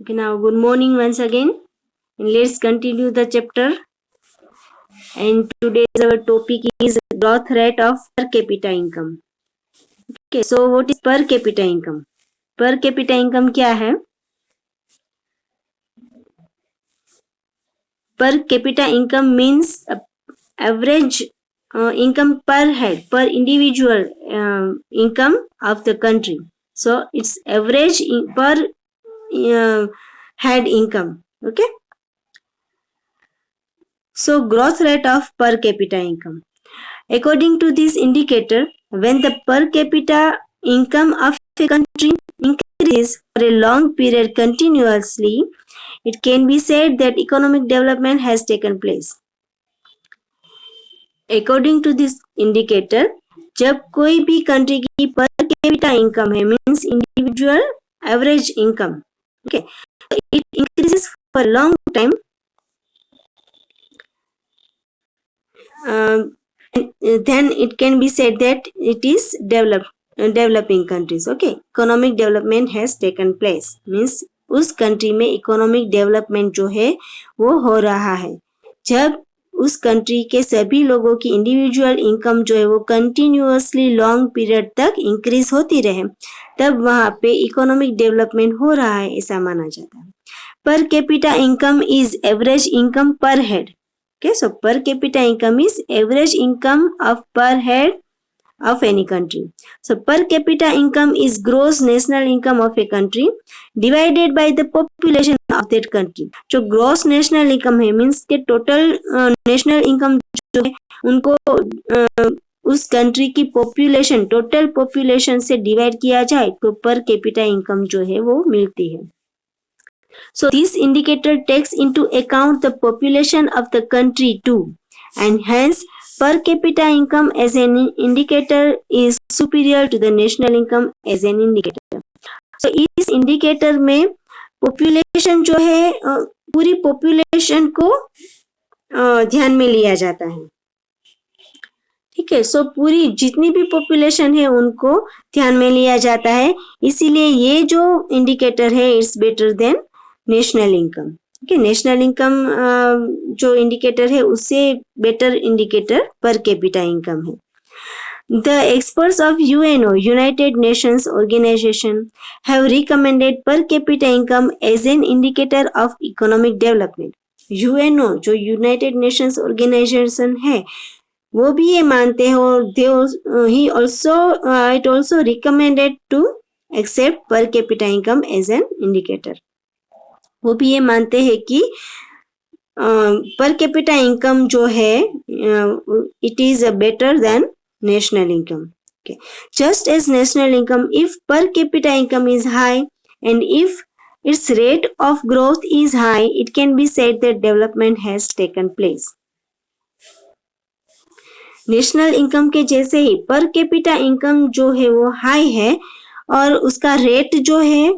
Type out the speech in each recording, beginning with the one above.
Okay, now good morning once again, and let's continue the chapter. And today's our topic is growth rate of per capita income. Okay, so what is per capita income? Per capita income क्या है? Per capita income means average income per head, per individual income of the country. So it's average per head income. Okay. So growth rate of per capita income. According to this indicator, when the per capita income of a country increases for a long period continuously, it can be said that economic development has taken place. According to this indicator, जब कोई भी country की पर capita income है means individual average income, okay, it increases for long time, then it can be said that it is developing countries. Okay, economic development has taken place means उस country में economic development जो है वो हो रहा है. जब उस कंट्री के सभी लोगों की इंडिविजुअल इनकम जो है वो कंटिन्यूअसली लॉन्ग पीरियड तक इंक्रीज होती रहे, तब वहां पे इकोनॉमिक डेवलपमेंट हो रहा है ऐसा माना जाता है. पर capita income is average income पर head. Okay, so per capita income is average income of per head of any country. So per capita income is gross national income of a country divided by the population of that country. जो gross national income है means के total national income जो है उनको उस country की population, total population से divide किया जाए तो पर कैपिटा इनकम जो है वो मिलती है. So this indicator takes into account the population of the country too, and hence per capita income as an indicator is superior to the national income as an indicator. So इस indicator में population जो है पूरी population को ध्यान में लिया जाता है. ठीक है, सो पूरी जितनी भी पॉपुलेशन है उनको ध्यान में लिया जाता है, इसीलिए ये जो इंडिकेटर है it's better than national income. Okay, national income जो इंडिकेटर है उससे बेटर इंडिकेटर पर कैपिटा इनकम है. The experts of UNO, United Nations Organization, have recommended per capita income as an indicator of economic development. UNO जो United Nations Organization है वो भी ये मानते हैं और he also it also recommended to accept per capita income as an indicator. वो भी ये मानते हैं कि पर कैपिटा इनकम जो है it is better than national income. Okay. Just as national income, if per capita income is high and if its rate of growth is high, it can be said that development has taken place. National income के जैसे ही पर capita income जो है वो high है और उसका rate जो है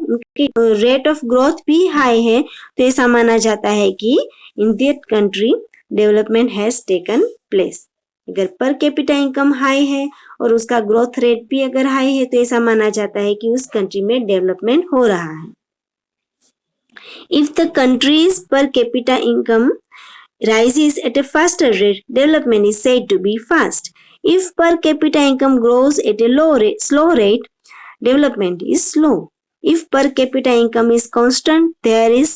रेट ऑफ ग्रोथ भी हाई है, तो ऐसा माना जाता है कि in that country development has taken place. अगर पर कैपिटा इनकम हाई है और उसका ग्रोथ रेट भी अगर हाई है तो ऐसा माना जाता है कि उस कंट्री में डेवलपमेंट हो रहा है. इफ द कंट्रीज पर capita income rises at a faster rate, development is said to be fast. If per capita income grows at a slow rate, development is slow. If per capita income is constant, there is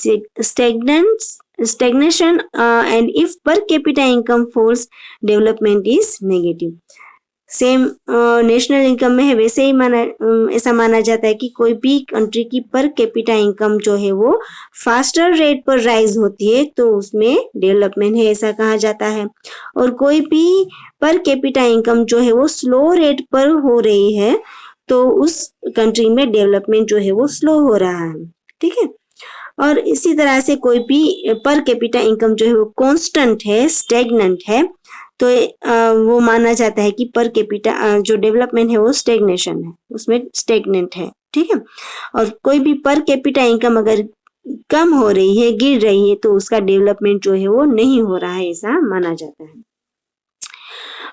stagnation, and if per capita income falls, development is negative. Same national income में है वैसे ही ऐसा माना जाता है कि कोई भी कंट्री की पर कैपिटा इनकम जो है वो फास्टर रेट पर राइज होती है तो उसमें डेवलपमेंट है ऐसा कहा जाता है, और कोई भी पर कैपिटा इनकम जो है वो स्लो रेट पर हो रही है तो उस कंट्री में डेवलपमेंट जो है वो स्लो हो रहा है. ठीक है, और इसी तरह से कोई भी पर कैपिटा इनकम जो है वो कांस्टेंट है, स्टेगनेंट है, तो वो माना जाता है कि पर कैपिटा जो डेवलपमेंट है वो स्टेगनेशन है, उसमें स्टेगनेंट है. ठीक है, और कोई भी पर कैपिटा इनकम अगर कम हो रही है, गिर रही है, तो उसका डेवलपमेंट जो है वो नहीं हो रहा है ऐसा माना जाता है.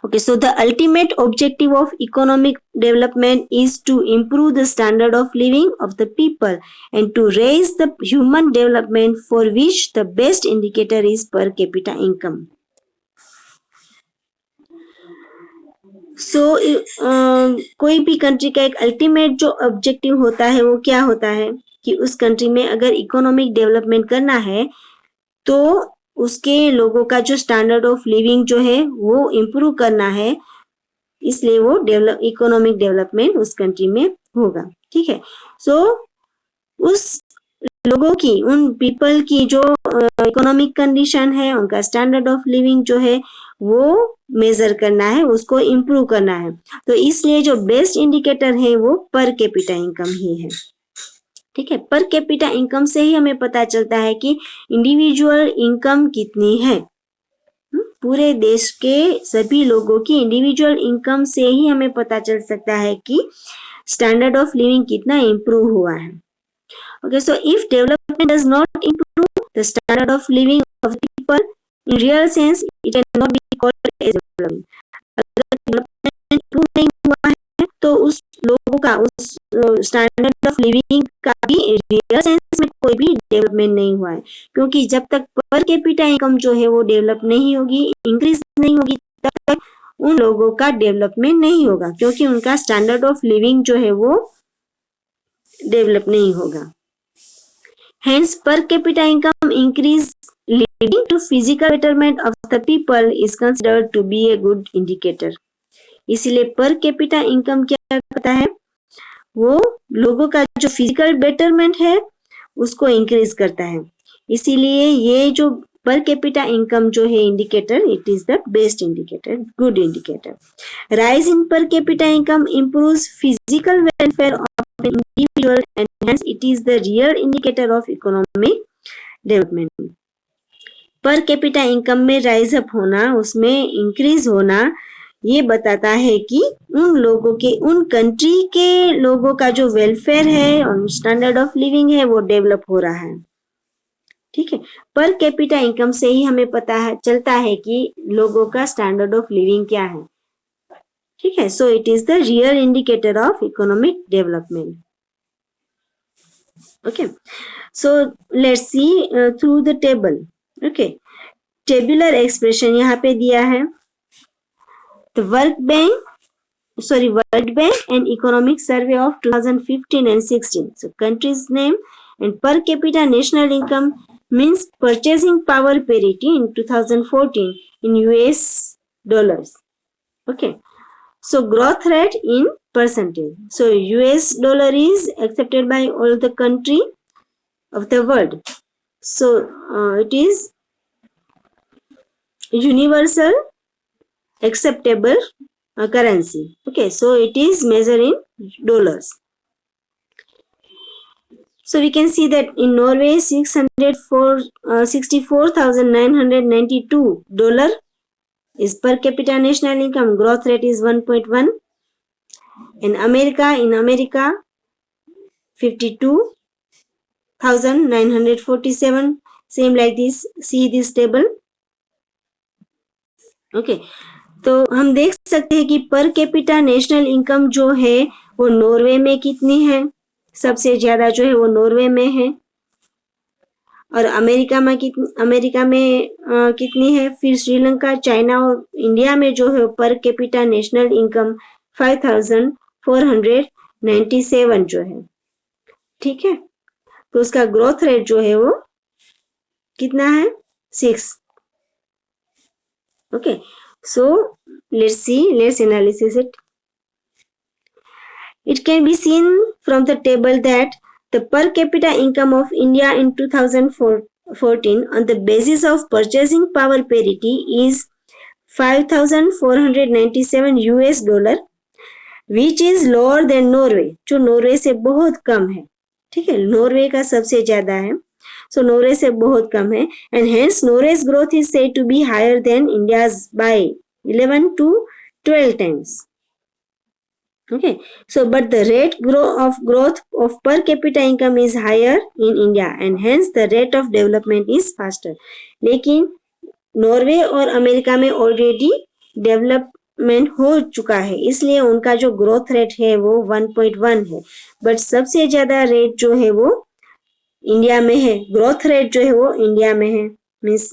Okay, so the ultimate objective of economic development is to improve the standard of living of the people and to raise the human development, for which the best indicator is per capita income. सो कोई भी country का एक ultimate जो objective होता है वो क्या होता है कि उस कंट्री में अगर इकोनॉमिक डेवलपमेंट करना है तो उसके लोगों का जो स्टैंडर्ड ऑफ लिविंग जो है वो इम्प्रूव करना है, इसलिए वो इकोनॉमिक डेवलपमेंट उस कंट्री में होगा. ठीक है. सो उस लोगों की, उन पीपल की जो इकोनॉमिक कंडीशन है, उनका स्टैंडर्ड ऑफ लिविंग जो है वो मेजर करना है, उसको इम्प्रूव करना है. तो इसलिए जो बेस्ट इंडिकेटर है वो पर कैपिटा इनकम ही है. ठीक है. पर कैपिटा इनकम से ही हमें पता चलता है कि इंडिविजुअल इनकम कितनी है. पूरे देश के सभी लोगों की इंडिविजुअल इनकम से ही हमें पता चल सकता है कि स्टैंडर्ड ऑफ लिविंग कितना इम्प्रूव हुआ है. Okay, so if development does not improve the standard of living of the people in real sense, it cannot be called as development. अगर डेवलपमेंट इम्प्रूव नहीं हुआ है तो उस लोगों का, उस स्टैंडर्ड ऑफ लिविंग का भी रियल सेंस में कोई भी डेवलपमेंट नहीं हुआ है, क्योंकि जब तक पर कैपिटा इनकम जो है वो डेवलप नहीं होगी, इंक्रीज नहीं होगी, तब तक उन लोगों का डेवलपमेंट नहीं होगा, क्योंकि उनका स्टैंडर्ड ऑफ लिविंग जो है वो डेवलप नहीं होगा. Hence, per capita income increase leading to physical betterment of the people is considered to be a good indicator. इसीलिए per capita income क्या करता है, वो लोगों का जो फिजिकल बेटरमेंट है उसको इंक्रीज करता है. इसीलिए ये जो पर कैपिटा इनकम जो है indicator, it is the best indicator, good indicator. Rise in per capita income improves physical welfare of an individual and hence it is the real indicator of economic development. पर capita income में rise up होना, उसमें increase होना, ये बताता है कि उन लोगों के, उन कंट्री के लोगों का जो वेलफेयर है और स्टैंडर्ड ऑफ लिविंग है वो डेवलप हो रहा है. ठीक है. पर कैपिटा इनकम से ही हमें पता है, चलता है कि लोगों का स्टैंडर्ड ऑफ लिविंग क्या है. ठीक है. So it is the real indicator of economic development. Okay. So let's see through the table. Okay. Tabular expression यहाँ पे दिया है. The world bank and economic survey of 2015 and 16. So country's name and per capita national income means purchasing power parity in 2014 in US dollars. Okay. So growth rate in percentage. So US dollar is accepted by all the country of the world. So it is universal acceptable currency. Okay. So it is measured in dollars. So we can see that in Norway, $64,992 is per capita national income. Growth rate is 1.1. In America, 52,947. Same like this. See this table. Okay. तो हम देख सकते हैं कि per capita national income जो है वो Norway में कितनी है. सबसे ज्यादा जो है वो नॉर्वे में है. और अमेरिका में कितनी है. फिर श्रीलंका, चाइना और इंडिया में जो है पर कैपिटा नेशनल इनकम 5,497 जो है. ठीक है. तो उसका ग्रोथ रेट जो है वो कितना है, 6. Okay. So let's analyze it. It can be seen from the table that the per capita income of India in 2014 on the basis of purchasing power parity is $5,497, which is lower than Norway, जो Norway से बहुत कम है. ठीक है. Norway का सबसे ज्यादा है, so नॉर्वे से बहुत कम है, and hence Norway's growth is said to be higher than India's by 11 to 12 times. Okay. So but the rate of growth of per capita income is higher in India and hence the rate of development is faster. लेकिन Norway और America में already develop development हो चुका है, इसलिए उनका जो growth rate है वो 1.1 है। बट सबसे ज्यादा रेट जो है वो इंडिया में है, ग्रोथ रेट जो है वो इंडिया में है, मीन्स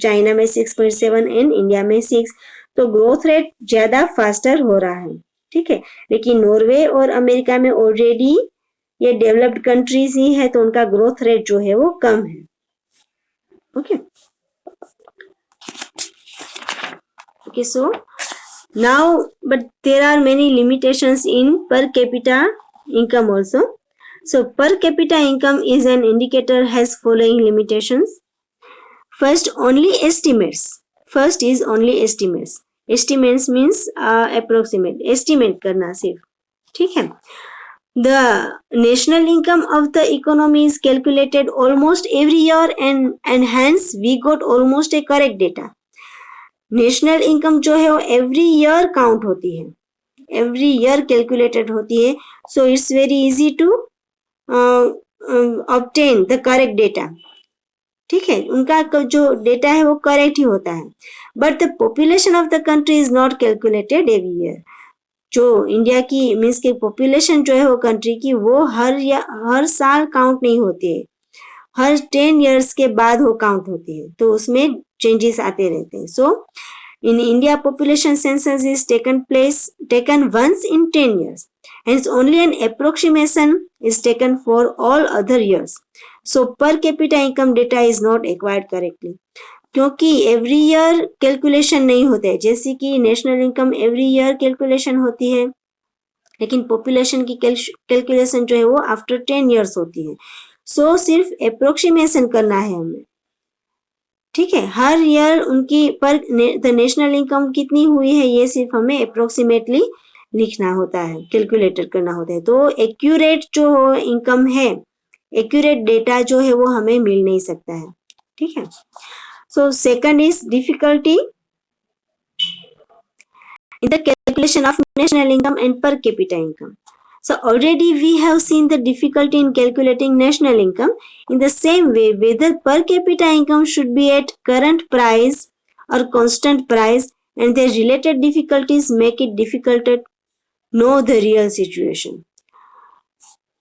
चाइना में 6.7 एंड इंडिया में 6। तो ग्रोथ रेट ज्यादा फास्टर हो रहा है, ठीक है। लेकिन नॉर्वे और अमेरिका में ऑलरेडी ये डेवलप्ड कंट्रीज ही है, तो उनका ग्रोथ रेट जो है वो कम है। Okay okay, so now but there are many limitations in per capita income also. So per capita income is an indicator has following limitations. First, only estimates. First is only estimates. Estimates means approximate, estimate करना सिर्फ, ठीक है। The national income of the economy is calculated almost every year and hence we got almost a correct data. National income जो है वो every year count होती है, every year calculated होती है। So it's very easy to obtain the correct data, ठीक है। उनका जो डेटा है वो करेक्ट ही होता है। But the population of the country is not calculated every year. जो इंडिया की मीन्स की पॉपुलेशन जो है वो कंट्री की, वो हर साल काउंट नहीं होती है, हर 10 years के बाद वो काउंट होती है, तो उसमें चेंजेस आते रहते हैं। So in India population census is taken once in 10 years, hence only an approximation is taken for all other years. So per capita income data is not acquired correctly, क्योंकि every year calculation नहीं होता है। जैसे कि national income every year calculation होती है, लेकिन population की कैलकुलेशन जो है वो आफ्टर 10 years होती है। सो सिर्फ अप्रोक्सीमेशन करना है हमें, ठीक है। हर ईयर उनकी पर द नेशनल इनकम कितनी हुई है ये सिर्फ हमें अप्रोक्सीमेटली लिखना होता है, कैलकुलेटर करना होता है। तो एक्यूरेट जो इनकम है, एक्यूरेट डेटा जो है वो हमें मिल नहीं सकता है, ठीक है। So second is difficulty in the calculation of national income and per capita income. So already we have seen the difficulty in calculating national income. In the same way, whether per capita income should be at current price or constant price, and their related difficulties make it difficult to know the real situation.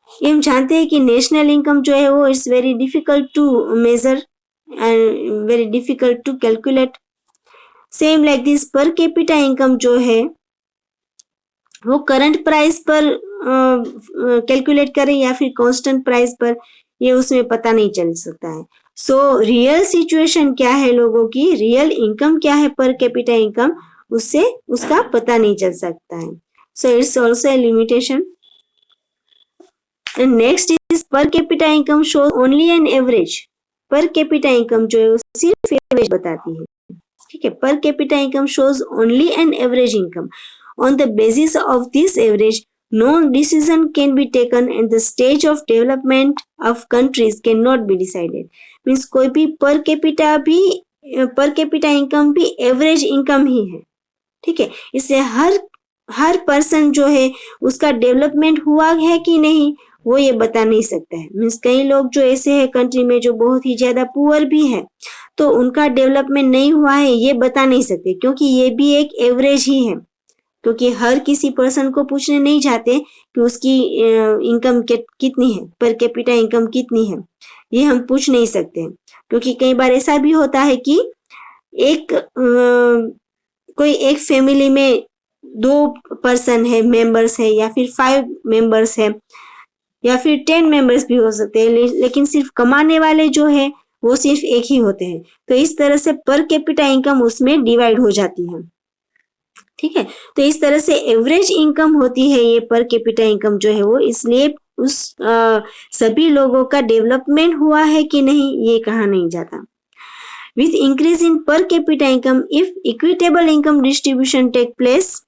ये हम जानते हैं कि national income जो है वो it's very difficult to measure and very difficult to calculate. Same like this per capita income जो है वो करंट प्राइस पर कैलकुलेट करें या फिर कांस्टेंट प्राइस पर, ये उसमें पता नहीं चल सकता है। सो रियल सिचुएशन क्या है लोगों की, रियल इनकम क्या है पर कैपिटा इनकम, उससे उसका पता नहीं चल सकता है। So it's also a limitation. Next is पर capita income show only an average. पर कैपिटा इनकम जो है वो सिर्फ एवरेज बताती है, ठीक है। पर capita income shows only an average income. On the basis of this average, no decision can be taken and the stage of development of countries cannot be decided. Means कोई भी per capita income भी average income ही है, ठीक है। इससे हर person जो है उसका डेवलपमेंट हुआ है कि नहीं वो ये बता नहीं सकता है। मीन्स कई लोग जो ऐसे है कंट्री में जो बहुत ही ज्यादा पुअर भी है, तो उनका डेवलपमेंट नहीं हुआ है ये बता नहीं सकते, क्योंकि ये भी एक एवरेज ही है। क्योंकि हर किसी पर्सन को पूछने नहीं जाते कि उसकी इनकम कितनी है, पर कैपिटा इनकम कितनी है, ये हम पूछ नहीं सकते। क्योंकि कई बार ऐसा भी होता है कि कोई एक फैमिली में 2 पर्सन है, मेंबर्स है, या फिर 5 मेंबर्स है, या फिर 10 मेंबर्स भी हो सकते हैं, लेकिन सिर्फ कमाने वाले जो है वो सिर्फ एक ही होते हैं। तो इस तरह से पर कैपिटा इनकम उसमें डिवाइड हो जाती है, ठीक है। तो इस तरह से एवरेज इनकम होती है ये पर कैपिटा इनकम जो है वो, इसलिए उस सभी लोगों का डेवलपमेंट हुआ है कि नहीं ये कहा नहीं जाता। With increase in per capita income, if equitable income distribution take place,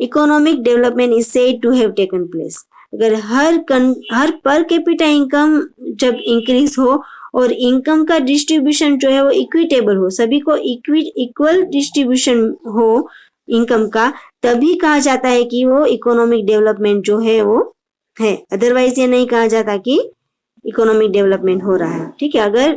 economic development is said to have taken place. अगर हर पर कैपिटा इनकम जब इंक्रीज हो और इनकम का डिस्ट्रीब्यूशन जो है वो इक्विटेबल हो, सभी को इक्वल डिस्ट्रीब्यूशन हो इनकम का, तभी कहा जाता है कि वो इकोनॉमिक डेवलपमेंट जो है वो है। अदरवाइज ये नहीं कहा जाता कि इकोनॉमिक डेवलपमेंट हो रहा है, ठीक है। अगर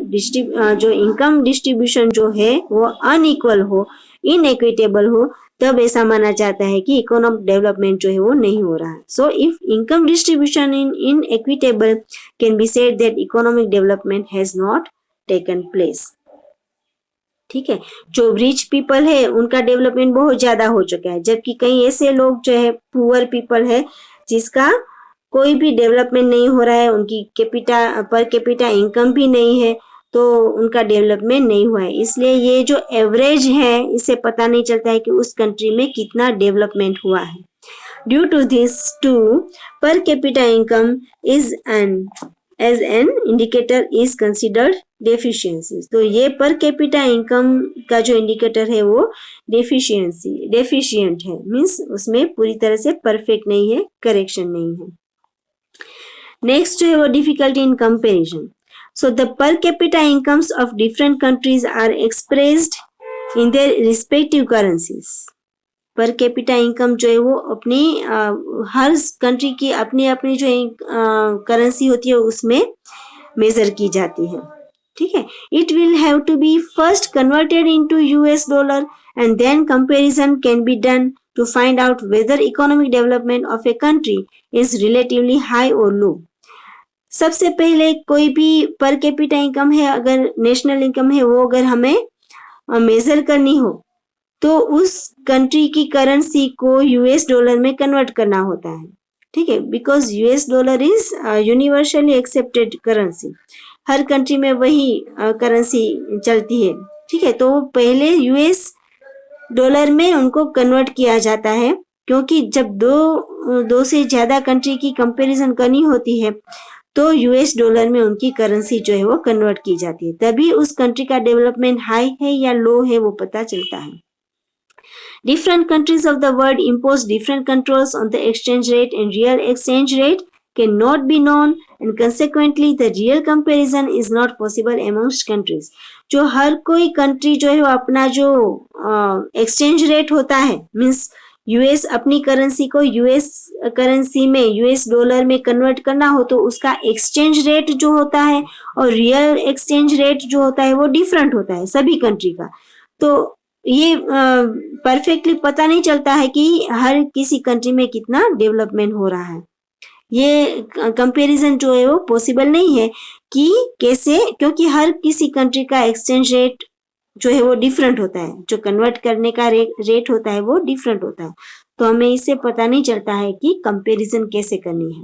जो इनकम डिस्ट्रीब्यूशन जो है वो अनइक्वल हो, इनइक्विटेबल हो, तब ऐसा माना जाता है कि इकोनॉमिक डेवलपमेंट जो है वो नहीं हो रहा है. So if income distribution in equitable can be said that economic development has not taken place. ठीक है, जो रिच पीपल है उनका डेवलपमेंट बहुत ज्यादा हो चुका है, जबकि कई ऐसे लोग जो है पुअर पीपल है जिसका कोई भी डेवलपमेंट नहीं हो रहा है, उनकी पर कैपिटा इनकम भी नहीं है, तो उनका डेवलपमेंट नहीं हुआ है. इसलिए ये जो एवरेज है इससे पता नहीं चलता है कि उस कंट्री में कितना डेवलपमेंट हुआ है. Due to this to per capita income is an as an indicator is considered deficiency. तो ये पर कैपिटा इनकम का जो इंडिकेटर है वो डेफिशिएंट है, मीन्स उसमें पूरी तरह से परफेक्ट नहीं है, करेक्शन नहीं है. नेक्स्ट जो है वो difficulty in comparison. So the per capita incomes of different countries are expressed in their respective currencies. Per capita income जो है वो अपनी हर कंट्री की अपनी अपनी जो करेंसी होती है उसमें मेजर की जाती है. ठीक है, it will have to be first converted into US dollar and then comparison can be done to find out whether economic development of a country is relatively high और लो. सबसे पहले कोई भी पर कैपिटा इनकम है, अगर national income है, वो अगर हमें मेजर करनी हो तो उस कंट्री की करेंसी को यूएस डॉलर में कन्वर्ट करना होता है. ठीक है, because US dollar is universally accepted currency. Her country में वही करेंसी चलती है. ठीक है, तो पहले यूएस डॉलर में उनको कन्वर्ट किया जाता है, क्योंकि जब दो से ज्यादा कंट्री की कंपैरिजन करनी होती है तो यूएस डॉलर में उनकी करेंसी जो है वो कन्वर्ट की जाती है. तभी उस कंट्री का डेवलपमेंट हाई है या लो है वो पता चलता है. Different countries of the world impose different controls on the exchange rate, and real exchange rate cannot be known, and consequently the real comparison is not possible amongst countries. जो हर कोई country जो है वो अपना जो एक्सचेंज रेट होता है, means US अपनी करेंसी को यूएस करेंसी में यूएस डॉलर में कन्वर्ट करना हो तो उसका एक्सचेंज रेट जो होता है और रियल एक्सचेंज रेट जो होता है वो डिफरेंट होता है सभी कंट्री का. तो ये परफेक्टली पता नहीं चलता है कि हर किसी कंट्री में कितना डेवलपमेंट हो रहा है. ये कंपैरिजन जो है वो पॉसिबल नहीं है कि कैसे, क्योंकि हर किसी कंट्री का एक्सचेंज रेट जो है वो डिफरेंट होता है, जो कन्वर्ट करने का रेट होता है वो डिफरेंट होता है. तो हमें इससे पता नहीं चलता है कि कंपैरिजन कैसे करनी है.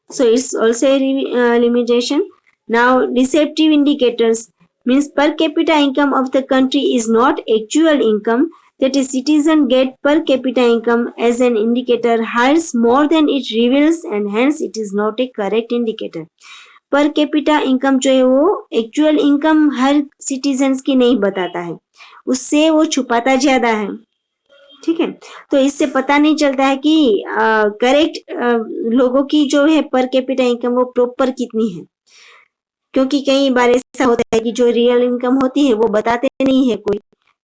So it's also a limitation. Now deceptive indicators means per capita income of the country is not actual income that a citizen get. Per capita income as an indicator hides more than it reveals and hence it is not a correct indicator. पर capita income जो है वो actual income हर citizens की नहीं बताता है, उससे वो छुपाता ज्यादा है. ठीक है, तो इससे पता नहीं चलता है कि करेक्ट लोगों की जो है पर कैपिटा इनकम वो प्रॉपर कितनी है, क्योंकि कई बार ऐसा होता है कि जो रियल इनकम होती है वो बताते नहीं है कोई,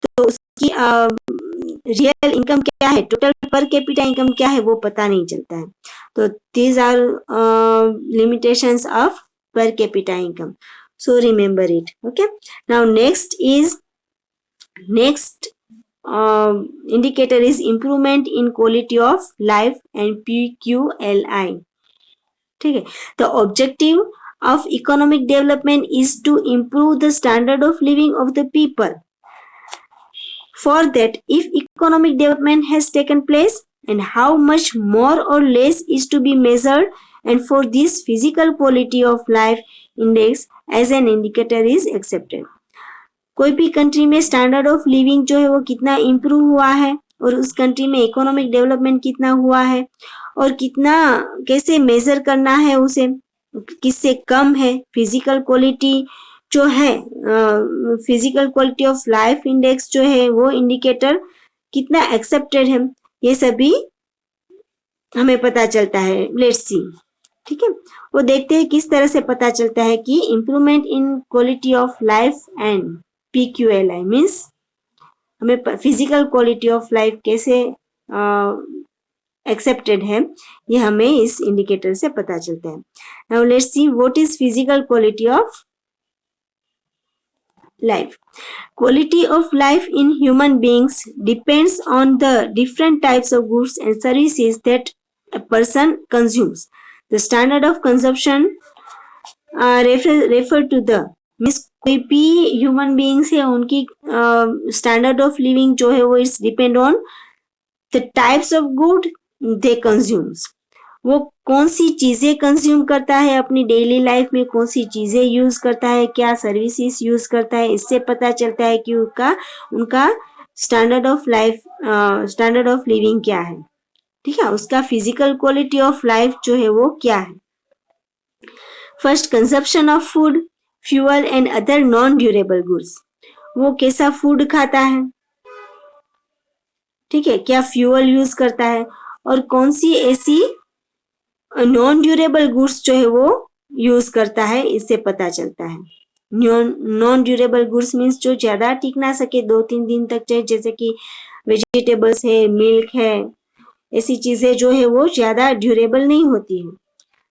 तो उसकी रियल इनकम क्या है, टोटल पर कैपिटा इनकम क्या है वो पता नहीं चलता है. तो these are limitations of per capita income. So remember it. Okay, now next indicator is improvement in quality of life and PQLI. ठीक है, the objective of economic development is to improve the standard of living of the people. For that, if economic development has taken place and how much more or less is to be measured, and for this physical quality of life index as an indicator is accepted. कोई भी country में standard of living जो है वो कितना improve हुआ है और उस कंट्री में इकोनॉमिक डेवलपमेंट कितना हुआ है और कितना कैसे मेजर करना है उसे, किससे कम है, फिजिकल क्वालिटी जो है, physical quality of life index जो है वो इंडिकेटर कितना एक्सेप्टेड है, ये सभी हमें पता चलता है. Let's see. ठीक है, वो देखते हैं किस तरह से पता चलता है कि improvement in quality of life and PQLI means हमें फिजिकल क्वालिटी ऑफ लाइफ कैसे एक्सेप्टेड है, ये हमें इस इंडिकेटर से पता चलता है. Now let's see what is physical quality of life. Quality of life in human beings depends on the different types of goods and services that a person consumes. The standard of consumption refer to the means कोई भी human beings है उनकी standard of living जो है वो it's depend on the types of good they consumes. वो कौन सी चीजें कंज्यूम करता है अपनी डेली लाइफ में, कौन सी चीजें यूज करता है, क्या सर्विसेज यूज करता है, इससे पता चलता है कि उनका उनका standard of life standard of living क्या है. ठीक है, उसका फिजिकल क्वालिटी ऑफ लाइफ जो है वो क्या है. First, consumption of food, fuel and other non durable goods. वो कैसा फूड खाता है, ठीक है, क्या फ्यूअल यूज करता है, और कौन सी ऐसी नॉन ड्यूरेबल गुड्स जो है वो यूज करता है, इससे पता चलता है. नॉन ड्यूरेबल गुड्स मीन्स जो ज्यादा टिक ना सके, 2-3 दिन तक चाहे, जैसे कि वेजिटेबल्स है, मिल्क है, ऐसी चीजें जो है वो ज्यादा ड्यूरेबल नहीं होती है.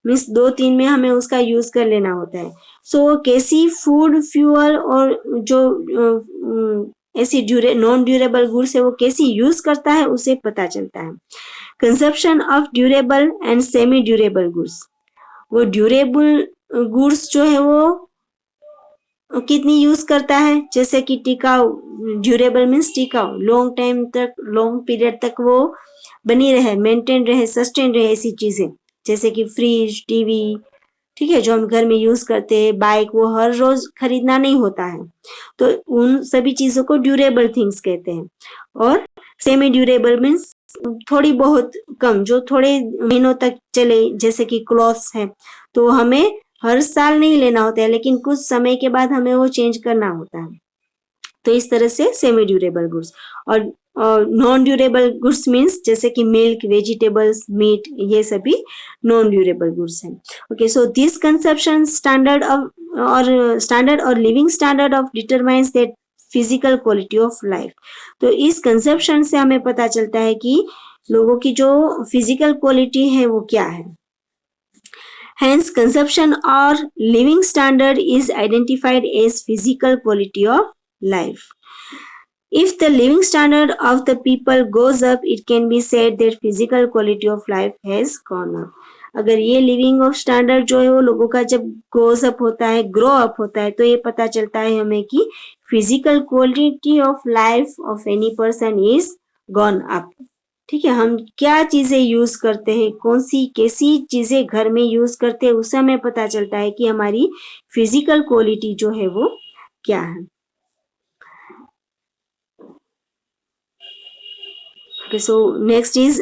मीन्स 2-3 में हमें उसका यूज कर लेना होता है. सो कैसी फूड, फ्यूअल और जो ऐसी नॉन ड्यूरेबल गुड्स है वो कैसी यूज करता है, उसे पता चलता है. Consumption of durable and semi durable goods. वो ड्यूरेबल गुड्स जो है वो कितनी यूज करता है, जैसे कि टिकाऊ, ड्यूरेबल मीन्स टिकाऊ, लॉन्ग टाइम तक, लॉन्ग पीरियड तक वो बनी रहे, मेंटेन रहे, सस्टेन रहे, ऐसी चीजें जैसे कि फ्रिज, टीवी, ठीक है, जो हम घर में यूज करते हैं, बाइक, वो हर रोज खरीदना नहीं होता है, तो उन सभी चीजों को ड्यूरेबल थिंग्स कहते हैं. और सेमी ड्यूरेबल मीन्स थोड़ी बहुत कम, जो थोड़े महीनों तक चले, जैसे कि क्लॉथ्स है, तो हमें हर साल नहीं लेना होता है, लेकिन कुछ समय के बाद हमें वो चेंज करना होता है. तो इस तरह से सेमी ड्यूरेबल गुड्स. और नॉन ड्यूरेबल गुड्स मीन्स जैसे कि मिल्क, वेजिटेबल्स, मीट, ये सभी नॉन ड्यूरेबल गुड्स हैं. Okay, so this consumption standard और living standard of determines that physical quality of life. तो इस कंजप्शन से हमें पता चलता है कि लोगों की जो फिजिकल क्वालिटी है वो क्या है. Hence, consumption or living standard is identified as physical quality of life. If the living standard of the people goes up, it can be said that physical quality of life has gone up. अगर ये living of standard जो है वो लोगों का जब goes up होता है, ग्रो अप होता है, तो ये पता चलता है हमें कि physical quality of life of any person is gone up. ठीक है, हम क्या चीजें यूज करते हैं, कौन सी कैसी चीजें घर में यूज करते हैं, उससे हमें पता चलता है कि हमारी फिजिकल क्वालिटी जो है वो क्या है. Okay, so next is